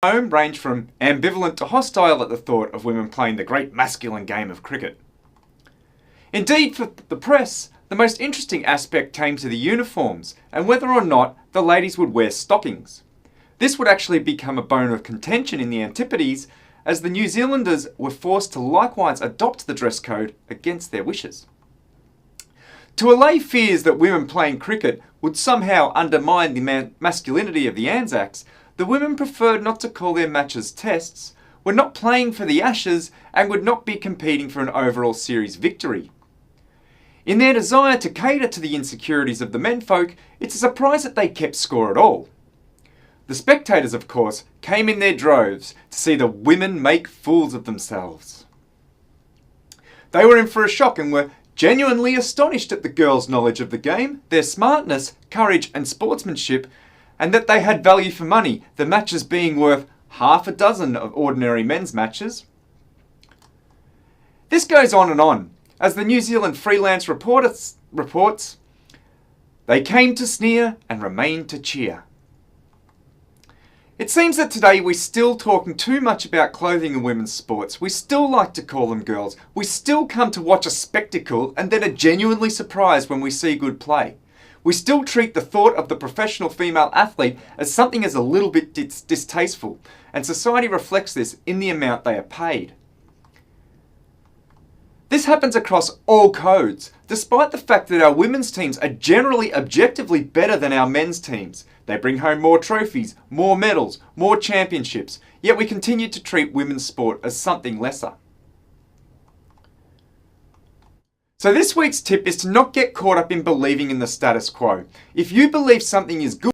home range from ambivalent to hostile at the thought of women playing the great masculine game of cricket. Indeed, for the press, the most interesting aspect came to the uniforms and whether or not the ladies would wear stockings. This would actually become a bone of contention in the Antipodes, as the New Zealanders were forced to likewise adopt the dress code against their wishes. To allay fears that women playing cricket would somehow undermine the masculinity of the Anzacs, the women preferred not to call their matches tests, were not playing for the Ashes, and would not be competing for an overall series victory. In their desire to cater to the insecurities of the menfolk, it's a surprise that they kept score at all. The spectators, of course, came in their droves to see the women make fools of themselves. They were in for a shock and were genuinely astonished at the girls' knowledge of the game, their smartness, courage and sportsmanship, and that they had value for money, the matches being worth half a dozen of ordinary men's matches. This goes on and on. As the New Zealand Freelance reports, they came to sneer and remained to cheer. It seems that today we're still talking too much about clothing in women's sports. We still like to call them girls. We still come to watch a spectacle and then are genuinely surprised when we see good play. We still treat the thought of the professional female athlete as something as a little bit distasteful, and society reflects this in the amount they are paid. This happens across all codes, despite the fact that our women's teams are generally objectively better than our men's teams. They bring home more trophies, more medals, more championships, yet we continue to treat women's sport as something lesser. So this week's tip is to not get caught up in believing in the status quo. If you believe something is good,